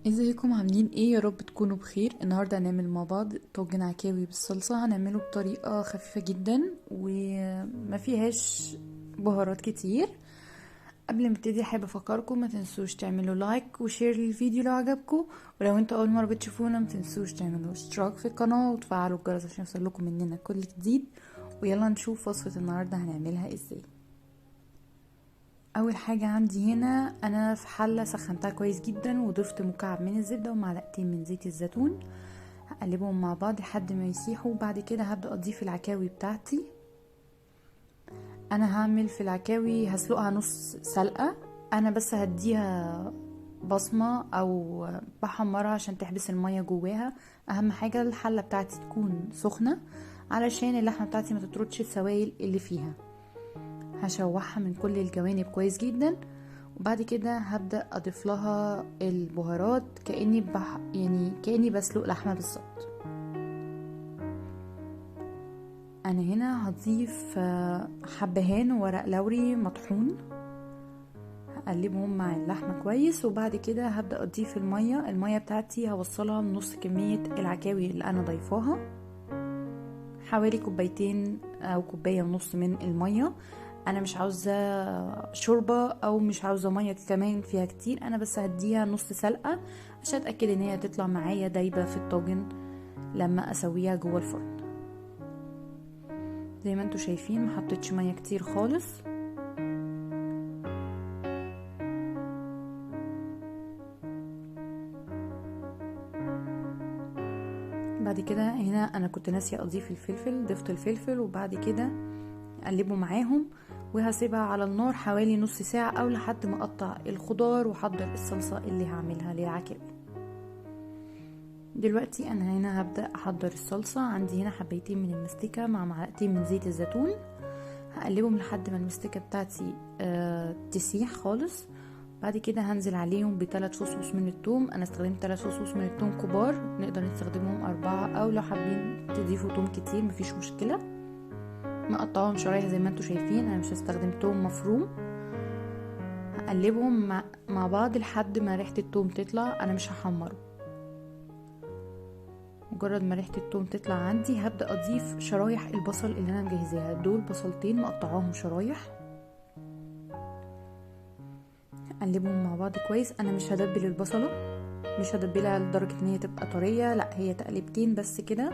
ازيكم عاملين ايه؟ يا رب تكونوا بخير. النهارده هنعمل مع بعض طاجن عكاوي بالصلصه. هنعمله بطريقه خفيفه جدا وما فيهاش بهارات كتير. قبل ما نبتدي حابه افكركم ما تنسوش تعملوا لايك وشير للفيديو لو عجبكم، ولو انتوا اول مره بتشوفونا ما تنسوش تعملوا اشتراك في القناه وتفعلوا الجرس عشان يوصلكم مننا كل جديد. ويلا نشوف وصفه النهارده هنعملها ازاي. اول حاجه عندي هنا انا في حله سخنتها كويس جدا وضفت مكعب من الزبده ومعلقتين من زيت الزيتون. هقلبهم مع بعض لحد ما يسيحوا، وبعد كده هبدا اضيف العكاوي بتاعتي. انا هعمل في العكاوي هسلقها نص سلقه. انا بس هديها بصمه او بحمرها عشان تحبس الميه جواها. اهم حاجه الحله بتاعتي تكون سخنه علشان اللحمه بتاعتي ما تطردش السوائل اللي فيها. هشوحها من كل الجوانب كويس جدا، وبعد كده هبدأ اضيف لها البهارات كأني بسلق لحمة بالظبط. انا هنا هضيف حبهان وورق لوري مطحون. هقلبهم مع اللحمة كويس، وبعد كده هبدأ اضيف المية بتاعتي هوصلها لنص كمية العكاوي اللي انا ضيفاها، حوالي كوبايتين او كوباية ونص من المية. انا مش عاوزة شوربة او مش عاوزة مية كمان فيها كتير، انا بس هديها نص سلقة عشان اتأكد ان هي تطلع معايا دايبة في الطاجن لما اسويها جوه الفرن. زي ما انتوا شايفين محطتش مية كتير خالص. بعد كده هنا انا كنت ناسية اضيف الفلفل، ضفت الفلفل وبعد كده اقلبه معاهم، وهسيبها على النار حوالي نص ساعة او لحد ما اقطع الخضار واحضر الصلصة اللي هعملها للعكاوي. دلوقتي انا هنا هبدأ احضر الصلصة. عندي هنا حبيتين من المستكة مع معلقتين من زيت الزيتون. هقلبهم لحد ما المستكة بتاعتي تسيح خالص. بعد كده هنزل عليهم ب3 فصوص من الثوم. انا استخدمت 3 فصوص من الثوم كبار، نقدر نستخدمهم 4 او لو حابين تضيفوا ثوم كتير مفيش مشكلة. مقطعهم شرايح زي ما انتوا شايفين، انا مش هستخدم ثوم مفروم. هقلبهم مع بعض لحد ما ريحة الثوم تطلع. انا مش هحمره، مجرد ما ريحة الثوم تطلع عندي هبدأ اضيف شرايح البصل اللي انا مجهزاها. دول بصلتين مقطعاهم شرايح. اقلبهم مع بعض كويس. انا مش هدبل البصلة، مش هدبلها لدرجة ان هي تبقى طرية، لا هي تقلبتين بس كده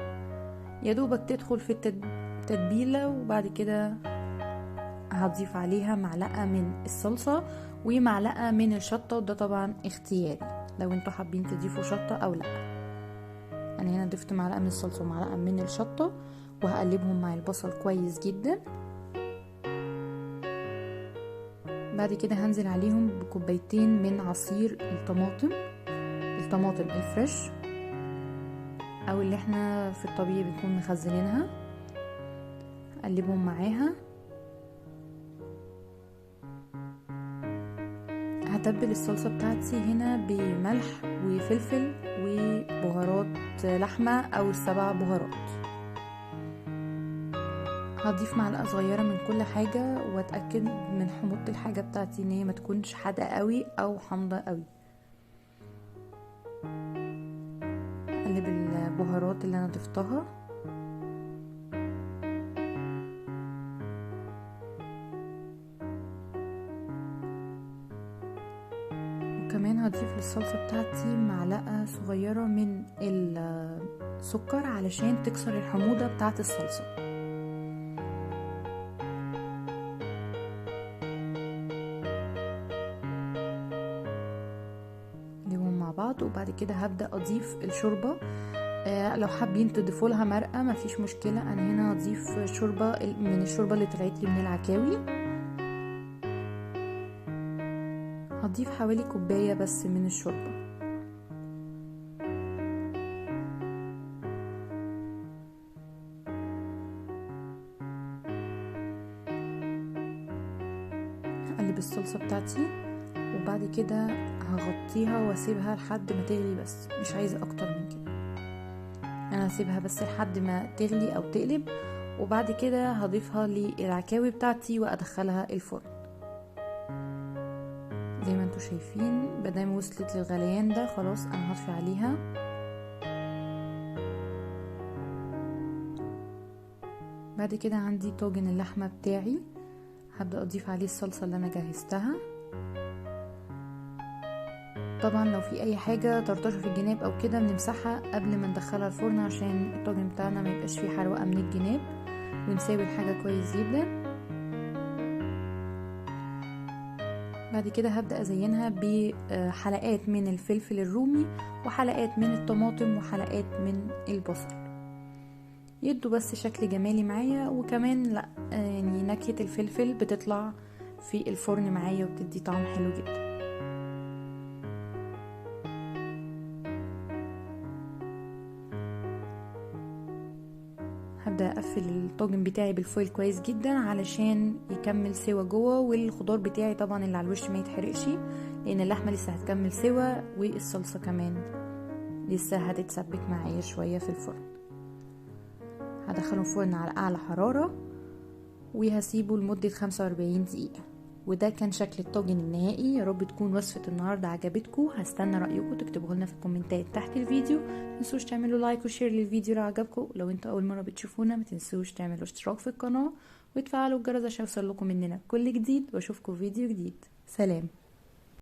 يا دوبك تدخل في التتبيلة. وبعد كده هضيف عليها معلقة من الصلصة ومعلقة من الشطة، وده طبعا اختياري لو انتوا حابين تضيفوا شطة او لا. انا هنا ضفت معلقة من الصلصة ومعلقة من الشطة، وهقلبهم مع البصل كويس جدا. بعد كده هنزل عليهم بكوبايتين من عصير الطماطم الفريش او اللي احنا في الطبيعي بنكون مخزنينها. اقلبهم معاها. هتبل الصلصة بتاعتي هنا بملح وفلفل وبهارات لحمة او ال7 بهارات. هضيف معلقة صغيرة من كل حاجة واتأكد من حموضة الحاجة بتاعتي ان هي ما تكونش حادقة قوي او حامضة قوي. اقلب البهارات اللي انا ضفتها. وكمان هضيف للصلصة بتاعتي معلقة صغيرة من السكر علشان تكسر الحموضة بتاعت الصلصة. نقلبهم مع بعض، وبعد كده هبدأ اضيف الشوربة. لو حابين تضيفوا لها مرقة مفيش مشكلة. انا هنا هضيف شوربة من الشوربة اللي طلعت لي من العكاوي. هضيف حوالي كوباية بس من الشوربة. هقلب الصلصة بتاعتي، وبعد كده هغطيها واسيبها لحد ما تغلي، بس مش عايزة اكتر من كده. انا هسيبها بس لحد ما تغلي او تقلب، وبعد كده هضيفها للعكاوي بتاعتي وادخلها الفرن. زي ما انتوا شايفين مادام وصلت للغليان ده خلاص انا هطفي عليها. بعد كده عندي طاجن اللحمة بتاعي، هبدأ اضيف عليه الصلصة اللي انا جهزتها. طبعا لو في اي حاجة طرطشة في الجناب او كده بنمسحها قبل ما ندخلها الفرن عشان الطاجن بتاعنا ما يبقاش فيه حروقة من الجناب، ونساوي الحاجة كويس جدا. بعد كده هبدأ ازينها بحلقات من الفلفل الرومي وحلقات من الطماطم وحلقات من البصل، يدوا بس شكل جمالي معايا. وكمان لا يعني نكهة الفلفل بتطلع في الفرن معايا وبتدي طعم حلو جدا. هبدأ اقفل الطاجن بتاعي بالفويل كويس جدا علشان يكمل سوا جوه، والخضار بتاعي طبعا اللي على الوش ما يتحرقش لان اللحمه لسه هتكمل سوا، والصلصه كمان لسه هتتسبك معايا شويه في الفرن. هدخله الفرن على اعلى حراره وهسيبه لمده 45 دقيقه. وده كان شكل الطاجن النهائي. يا رب تكون وصفه النهارده عجبتكم. هستنى رايكم تكتبوه لنا في الكومنتات تحت الفيديو. متنسوش تعملوا لايك وشير للفيديو لو عجبكم. لو انتوا اول مره بتشوفونا متنسوش تعملوا اشتراك في القناه وتفعلوا الجرس عشان يوصل لكم مننا كل جديد، واشوفكم في فيديو جديد. سلام.